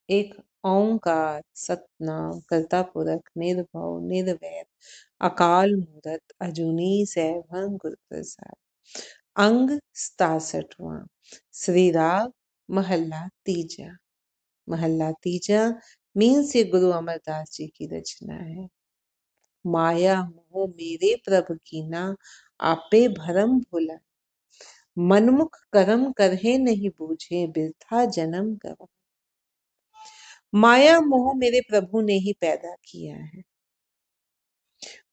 एक ओंकार सतनाम करता पुरख निर्भव निर्वैर अकाल मूरत अजूनी सैभं गुर प्रसाद। अंग 67वां। श्री राग महल्ला तीजा। महल्ला तीजा मीन्स ये गुरु अमरदास जी की रचना है। माया मोह मेरे प्रभु कीना आपे भरम भुला, मनमुख करम करहे नहीं बूझे बिरथा जन्म गवा। माया मोह मेरे प्रभु ने ही पैदा किया है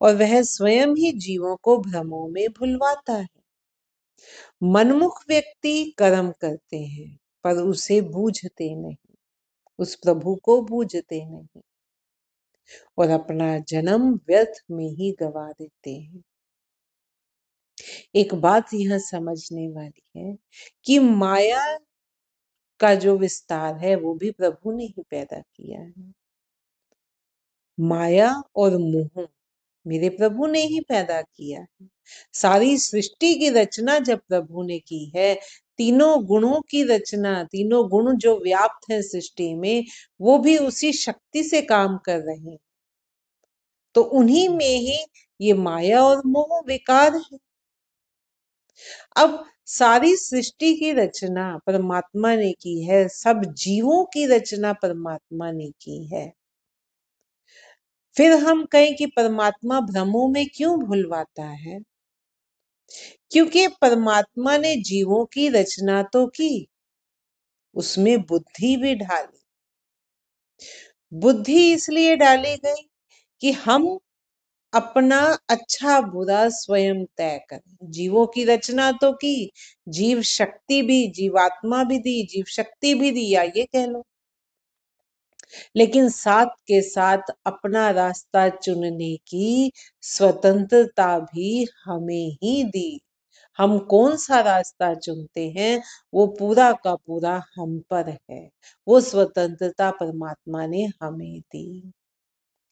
और वह स्वयं ही जीवों को भ्रमों में भुलवाता है। मनमुख व्यक्ति कर्म करते हैं पर उसे बूझते नहीं, उस प्रभु को बूझते नहीं और अपना जन्म व्यर्थ में ही गवा देते हैं। एक बात यह समझने वाली है कि माया का जो विस्तार है वो भी प्रभु ने ही पैदा किया है। माया और मोह मेरे प्रभु ने ही पैदा किया है। सारी सृष्टि की रचना जब प्रभु ने की है, तीनों गुणों की रचना, तीनों गुण जो व्याप्त है सृष्टि में, वो भी उसी शक्ति से काम कर रहे हैं। तो उन्हीं में ही ये माया और मोह विकार है। अब सारी सृष्टि की रचना परमात्मा ने की है, सब जीवों की रचना परमात्मा ने की है। फिर हम कहें कि परमात्मा भ्रमों में क्यों भुलवाता है? क्योंकि परमात्मा ने जीवों की रचना तो की, उसमें बुद्धि भी डाली। बुद्धि इसलिए डाली गई कि हम अपना अच्छा बुरा स्वयं तय करें। जीवों की रचना तो की, जीव शक्ति भी, जीवात्मा भी दी, जीव शक्ति भी दी, या ये कह लो, लेकिन साथ के साथ अपना रास्ता चुनने की स्वतंत्रता भी हमें ही दी। हम कौन सा रास्ता चुनते हैं वो पूरा का पूरा हम पर है। वो स्वतंत्रता परमात्मा ने हमें दी।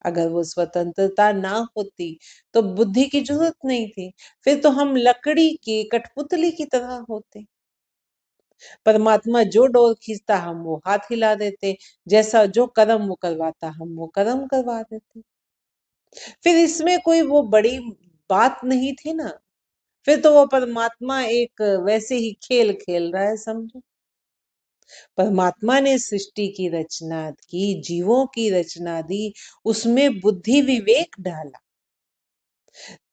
अगर वो स्वतंत्रता ना होती तो बुद्धि की जरूरत नहीं थी, फिर तो हम लकड़ी की कठपुतली की तरह होते। परमात्मा जो डोर खींचता हम वो हाथ हिला देते, जैसा जो कर्म वो करवाता हम वो कर्म करवा देते। फिर इसमें कोई वो बड़ी बात नहीं थी ना, फिर तो वो परमात्मा एक वैसे ही खेल खेल रहा है, समझो। परमात्मा ने सृष्टि की रचना की, जीवों की रचना दी, उसमें बुद्धि विवेक डाला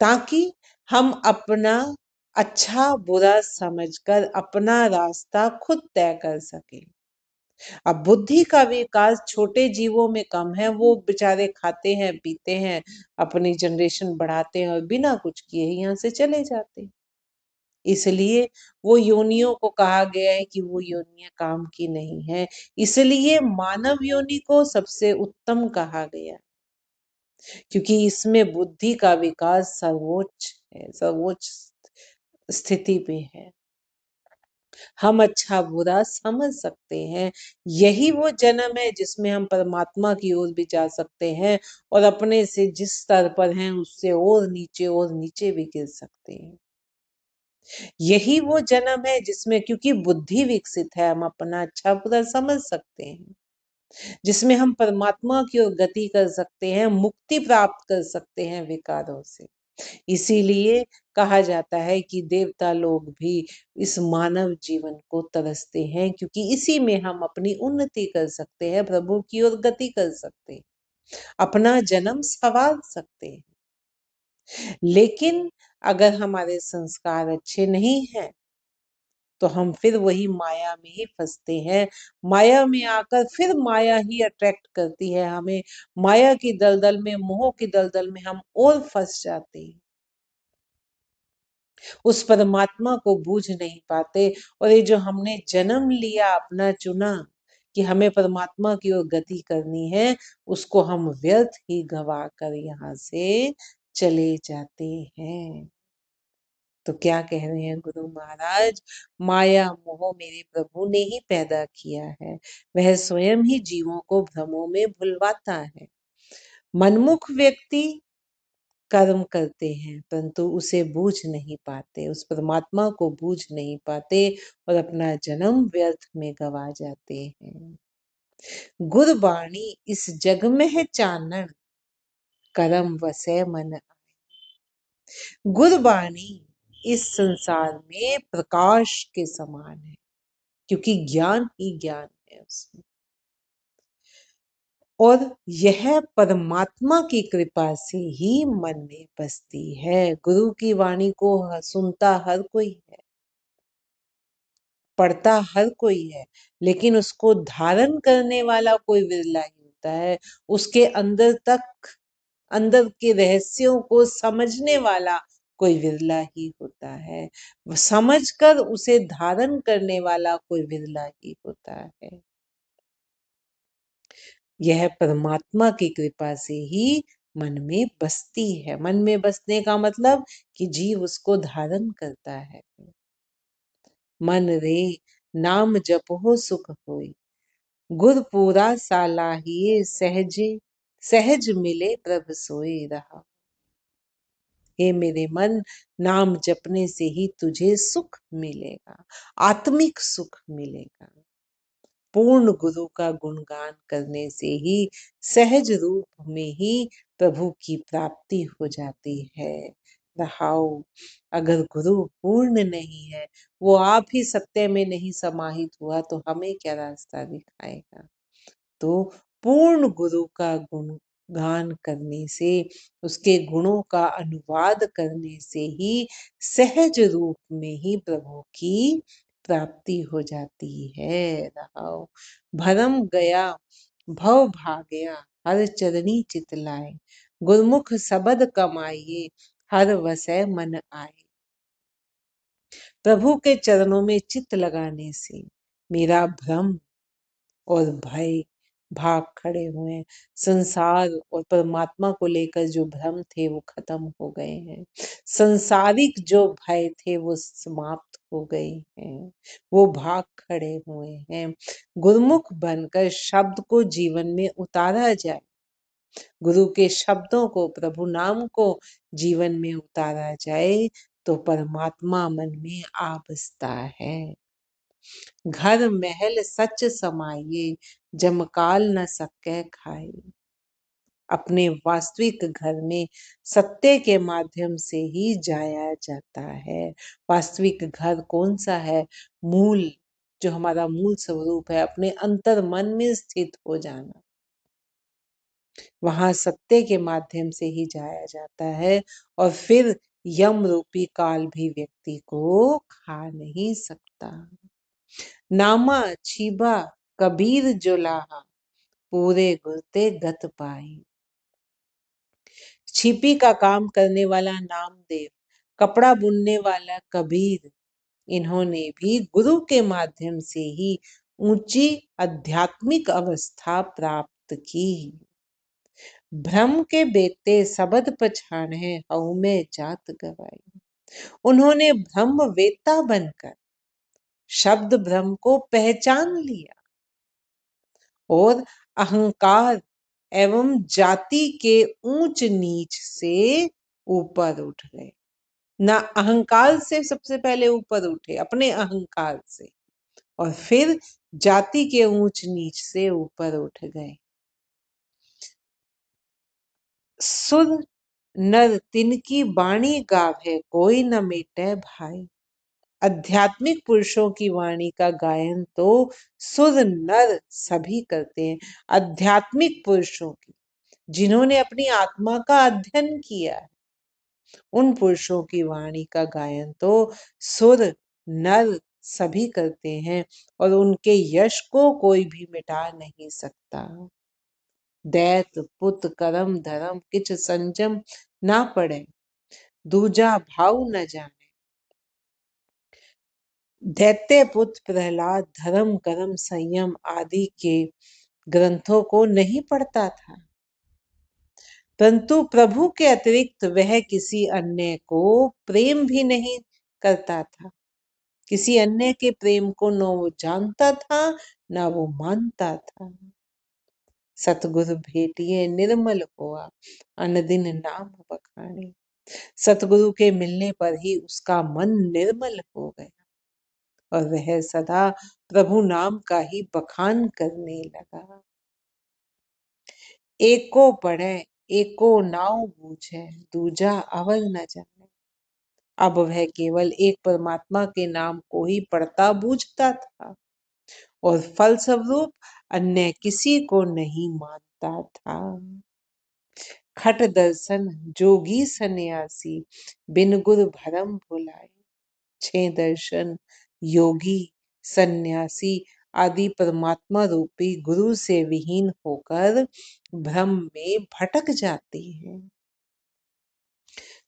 ताकि हम अपना अच्छा बुरा समझकर अपना रास्ता खुद तय कर सके। अब बुद्धि का विकास छोटे जीवों में कम है, वो बेचारे खाते हैं पीते हैं, अपनी जनरेशन बढ़ाते हैं और बिना कुछ किए ही यहाँ से चले जाते हैं। इसलिए वो योनियों को कहा गया है कि वो योनियां काम की नहीं है, इसलिए मानव योनि को सबसे उत्तम कहा गया, क्योंकि इसमें बुद्धि का विकास सर्वोच्च है, सर्वोच्च स्थिति पे है। हम अच्छा बुरा समझ सकते हैं, यही वो जन्म है जिसमें हम परमात्मा की ओर भी जा सकते हैं और अपने से जिस स्तर पर हैं उससे और नीचे भी गिर सकते हैं। यही वो जन्म है जिसमें क्योंकि बुद्धि विकसित है, हम अपना अच्छा बुरा समझ सकते हैं, जिसमें हम परमात्मा की ओर गति कर सकते हैं, मुक्ति प्राप्त कर सकते हैं विकारों से। इसीलिए कहा जाता है कि देवता लोग भी इस मानव जीवन को तरसते हैं, क्योंकि इसी में हम अपनी उन्नति कर सकते हैं, प्रभु की ओर गति कर सकते हैं, अपना जन्म संवार सकते हैं। लेकिन अगर हमारे संस्कार अच्छे नहीं हैं तो हम फिर वही माया में ही फंसते हैं। माया में आकर फिर माया ही अट्रैक्ट करती है हमें, माया की दलदल में, मोह की दलदल में हम और फंस जाते हैं, उस परमात्मा को बूझ नहीं पाते। और ये जो हमने जन्म लिया, अपना चुना कि हमें परमात्मा की ओर गति करनी है, उसको हम व्यर्थ ही गवा कर यहाँ से चले जाते हैं। तो क्या कह रहे हैं गुरु महाराज? माया मोह मेरे प्रभु ने ही पैदा किया है, वह स्वयं ही जीवों को भ्रमों में भुलवाता है। मनमुख व्यक्ति कर्म करते हैं परंतु उसे बूझ नहीं पाते, उस परमात्मा को बूझ नहीं पाते और अपना जन्म व्यर्थ में गवा जाते हैं। गुरबाणी इस जग में है चानन, करम वसै मन। गुरबाणी इस संसार में प्रकाश के समान है, क्योंकि ज्ञान ही ज्ञान है उसमें। और यह परमात्मा की कृपा से ही मन में बसती है। गुरु की वाणी को सुनता हर कोई है, पढ़ता हर कोई है, लेकिन उसको धारण करने वाला कोई विरला ही होता है। उसके अंदर के रहस्यों को समझने वाला कोई विरला ही होता है। समझकर उसे धारण करने वाला कोई विरला ही होता है। यह परमात्मा की कृपा से ही मन में बसती है। मन में बसने का मतलब कि जीव उसको धारण करता है। मन रे नाम जपो सुख होई, गुर पूरा सालाहिए सहजे, सहज मिले प्रभ सोई रहा। हे मेरे मन, नाम जपने से ही तुझे सुख मिलेगा, आत्मिक सुख मिलेगा। पूर्ण गुरु का गुणगान करने से ही सहज रूप में ही प्रभु की प्राप्ति हो जाती है। रहाओ, अगर गुरु पूर्ण नहीं है, वो आप ही सत्य में नहीं समाहित हुआ, तो हमें क्या रास्ता दिखाएगा। तो पूर्ण गुरु का गुणगान करने से, उसके गुणों का अनुवाद करने से ही सहज रूप में ही प्रभु की प्राप्ति हो जाती है। रहाओ, भरम गया भव भागया, हर चरणी चित लाए, गुरमुख सबद कमाइए, हर वसै मन आए। प्रभु के चरणों में चित्त लगाने से मेरा भ्रम और भय भाग खड़े हुए। संसार और परमात्मा को लेकर जो भ्रम थे वो खत्म हो गए हैं। संसारिक जो भय थे वो समाप्त हो गए हैं, वो भाग खड़े हुए हैं। गुरुमुख बनकर शब्द को जीवन में उतारा जाए, गुरु के शब्दों को, प्रभु नाम को जीवन में उतारा जाए, तो परमात्मा मन में आ बसता है। घर महल सच समाये, जमकाल न सकै खाए। अपने वास्तविक घर में सत्य के माध्यम से ही जाया जाता है। वास्तविक घर कौन सा है? मूल, जो हमारा मूल स्वरूप है, अपने अंतर मन में स्थित हो जाना। वहां सत्य के माध्यम से ही जाया जाता है, और फिर यम रूपी काल भी व्यक्ति को खा नहीं सकता। नामा छीबा कबीर जुलाहा, पूरे गुरते गत पाई। छिपी का काम करने वाला नामदेव, कपड़ा बुनने वाला कबीर, इन्होंने भी गुरु के माध्यम से ही ऊंची आध्यात्मिक अवस्था प्राप्त की। भ्रम के बेते सबद पछाणे, हऊ में जात गवाई। उन्होंने ब्रह्म वेता बनकर शब्द ब्रह्म को पहचान लिया और अहंकार एवं जाति के ऊंच नीच से ऊपर उठ गए। ना अहंकार से सबसे पहले ऊपर उठे, अपने अहंकार से, और फिर जाति के ऊंच नीच से ऊपर उठ गए। सुर नर तिनकी बाणी गावे, कोई न मेटे भाई। आध्यात्मिक पुरुषों की वाणी का गायन तो सुर नर सभी करते हैं। आध्यात्मिक पुरुषों की, जिन्होंने अपनी आत्मा का अध्ययन किया है, उन पुरुषों की वाणी का गायन तो सुर नर सभी करते हैं, और उनके यश को कोई भी मिटा नहीं सकता। दैत पुत करम धर्म किछ संजम ना पड़े, दूजा भाव न जाने। दैत्य पुत्र प्रहलाद धर्म कर्म संयम आदि के ग्रंथों को नहीं पढ़ता था, परंतु प्रभु के अतिरिक्त वह किसी अन्य को प्रेम भी नहीं करता था। किसी अन्य के प्रेम को न वो जानता था, ना वो मानता था। सतगुरु भेटिए निर्मल हुआ, अनदिन नाम बखाने। सतगुरु के मिलने पर ही उसका मन निर्मल हो गया। और वह सदा प्रभु नाम का ही बखान करने लगा। एको पढ़े एको नाव बूझे, दूजा अवर न जाने। अब वह केवल एक परमात्मा के नाम को ही पढ़ता बूझता था और फलस्वरूप अन्य किसी को नहीं मानता था। खट दर्शन जोगी सन्यासी, बिन गुर भरम भुलाए। छह दर्शन योगी सन्यासी आदि परमात्मा रूपी गुरु से विहीन होकर भ्रम में भटक जाते हैं।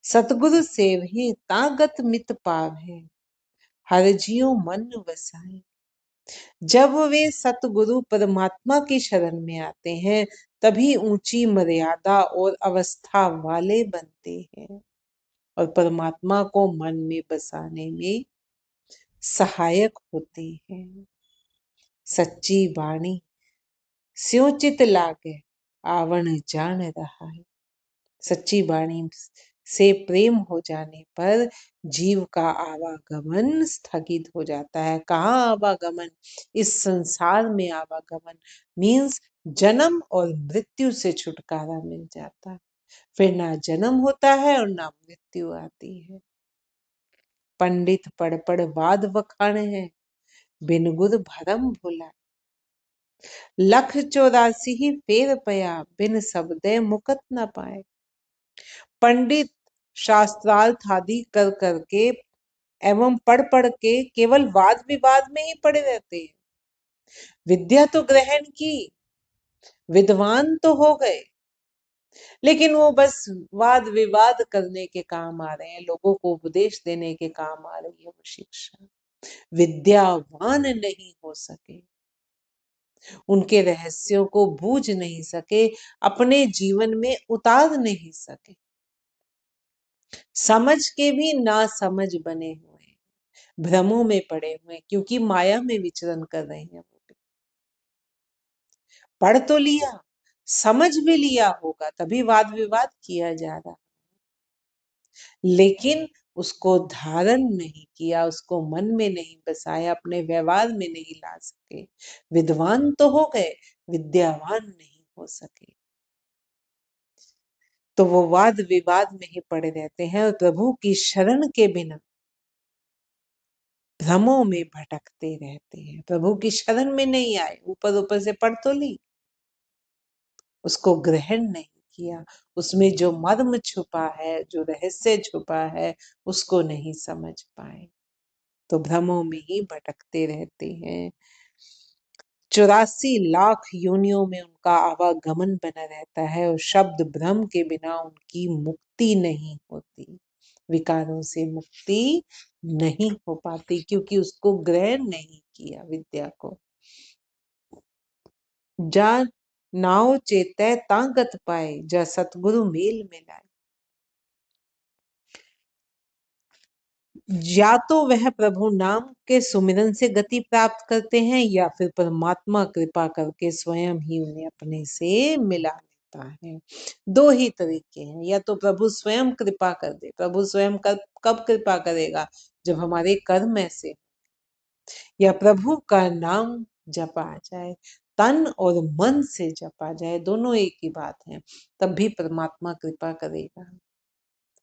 सतगुरु सेवहि तागत मित पावै, हर जियो मन वसाए। जब वे सतगुरु परमात्मा की शरण में आते हैं तभी ऊंची मर्यादा और अवस्था वाले बनते हैं और परमात्मा को मन में बसाने में सहायक होते हैं। सच्ची वाणी स्यों चित लागे, आवण जान रहा है। सच्ची वाणी से प्रेम हो जाने पर जीव का आवागमन स्थगित हो जाता है। कहाँ आवागमन? इस संसार में आवागमन मीन्स जन्म और मृत्यु से छुटकारा मिल जाता है। फिर ना जन्म होता है और ना मृत्यु आती है। पंडित पढ़ पढ़ वाद वखाणे है, बिन गुर भरम भुलाए। लख 84 ही फेर पया, बिन शब्दे मुकत न पाए। पंडित शास्त्रार्थ आदि कर करके एवं पढ़ पढ़ के केवल वाद विवाद में ही पड़े रहते हैं। विद्या तो ग्रहण की, विद्वान तो हो गए, लेकिन वो बस वाद विवाद करने के काम आ रहे हैं, लोगों को उपदेश देने के काम आ रही है वो शिक्षा। विद्यावान नहीं हो सके, उनके रहस्यों को बूझ नहीं सके, अपने जीवन में उतार नहीं सके, समझ के भी ना समझ बने हुए, भ्रमों में पड़े हुए, क्योंकि माया में विचरण कर रहे हैं। पढ़ तो लिया, समझ भी लिया होगा, तभी वाद विवाद किया जा रहा, लेकिन उसको धारण नहीं किया, उसको मन में नहीं बसाया, अपने व्यवहार में नहीं ला सके। विद्वान तो हो गए, विद्यावान नहीं हो सके, तो वो वाद विवाद में ही पड़े रहते हैं और प्रभु की शरण के बिना भ्रमों में भटकते रहते हैं। प्रभु की शरण में नहीं आए, ऊपर ऊपर से पढ़ तो ली, उसको ग्रहण नहीं किया, उसमें जो मर्म छुपा है, जो रहस्य छुपा है, उसको नहीं समझ पाए, तो भ्रमों में ही भटकते रहते हैं। 84 लाख योनियों में उनका आवागमन बना रहता है और शब्द भ्रम के बिना उनकी मुक्ति नहीं होती, विकारों से मुक्ति नहीं हो पाती, क्योंकि उसको ग्रहण नहीं किया विद्या को। जा नाव चेतै तांगत पाए, जा सतगुरु मेल मिलाए। या तो वह प्रभु नाम के सुमिरन से गति प्राप्त करते हैं या फिर परमात्मा कृपा करके स्वयं ही उन्हें अपने से मिला लेता है। दो ही तरीके हैं, या तो प्रभु स्वयं कृपा कर दे। प्रभु स्वयं कब कृपा करेगा? जब हमारे कर्म ऐसे, या प्रभु का नाम जपा जाए, तन और मन से जपा जाए, दोनों एक ही बात है, तब भी परमात्मा कृपा करेगा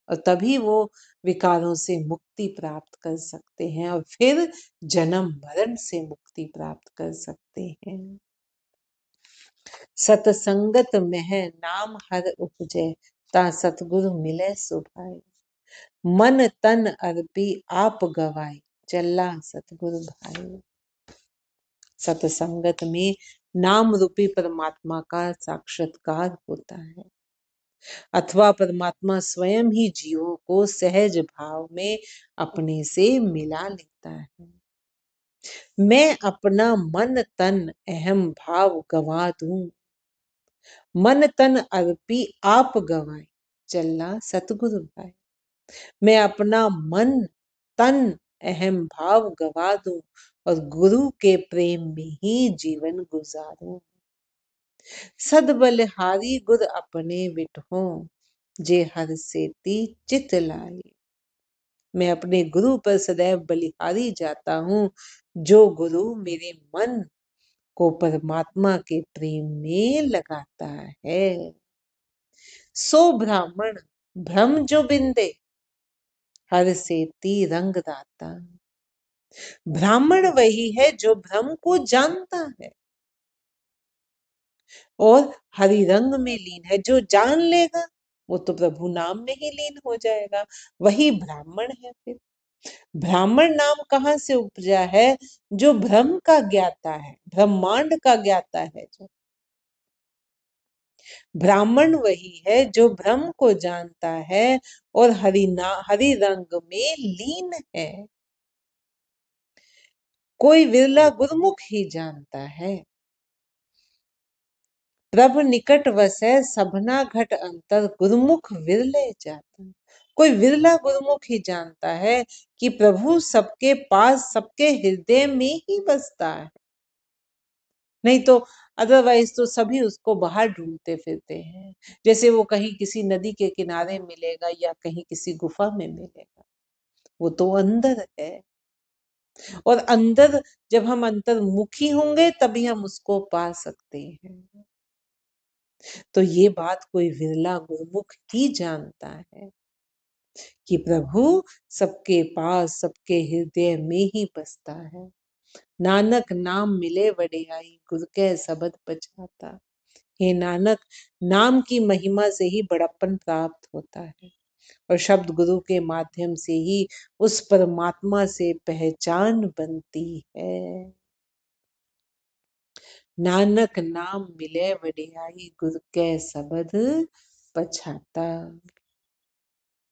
और तभी वो विकारों से मुक्ति प्राप्त कर सकते हैं और फिर जन्म मरण से मुक्ति प्राप्त कर सकते हैं। सतसंगत में नाम हर उपजे, ता सतगुरु मिले सुभाए। मन तन अर्पी आप गवाए, चला सतगुरु भाई। सतसंगत में नाम रूपी परमात्मा का साक्षात्कार होता है, अथवा परमात्मा स्वयं ही जीवों को सहज भाव में अपने से मिला लेता है। मैं अपना मन तन अहम भाव गवा दूं, मन तन अर्पी आप गवाए, चलना सतगुरु भाई। मैं अपना मन तन अहम भाव गवा दूं और गुरु के प्रेम में ही जीवन गुजारूं। सद बलिहारी गुर अपने विठों, जे हर सेती चित लाए। मैं अपने गुरु पर सदैव बलिहारी जाता हूँ। जो गुरु मेरे मन को परमात्मा के प्रेम में लगाता है, सो ब्राह्मण भ्रम जो बिंदे, हर सेती रंग दाता। ब्राह्मण वही है जो भ्रम को जानता है और हरि रंग में लीन है। जो जान लेगा वो तो प्रभु नाम में ही लीन हो जाएगा, वही ब्राह्मण है। फिर ब्राह्मण नाम कहाँ से उपजा है? जो भ्रम का ज्ञाता है, ब्रह्मांड का ज्ञाता है। जो ब्राह्मण वही है जो भ्रम को जानता है और हरि रंग में लीन है। कोई विरला गुरमुख ही जानता है, प्रभ निकट वसै सबना घट अंतर, गुरुमुख विरले जाता। कोई विरला गुरुमुख ही जानता है कि प्रभु सबके पास, सबके हृदय में ही बसता है। नहीं तो अदरवाइज तो सभी उसको बाहर ढूंढते फिरते हैं। जैसे वो कहीं किसी नदी के किनारे मिलेगा या कहीं किसी गुफा में मिलेगा, वो तो अंदर है। और अंदर, जब हम अंतर्मुखी होंगे तभी हम उसको पा सकते हैं। तो ये बात कोई विरला गुरुमुख ही जानता है कि प्रभु सबके पास, सबके हृदय में ही बसता है। नानक नाम मिले वडियाई, गुर के सबद पछाता। हे नानक, नाम की महिमा से ही बड़प्पन प्राप्त होता है और शब्द गुरु के माध्यम से ही उस परमात्मा से पहचान बनती है। नानक नाम मिले वडियाई, गुर के सबद पछाता।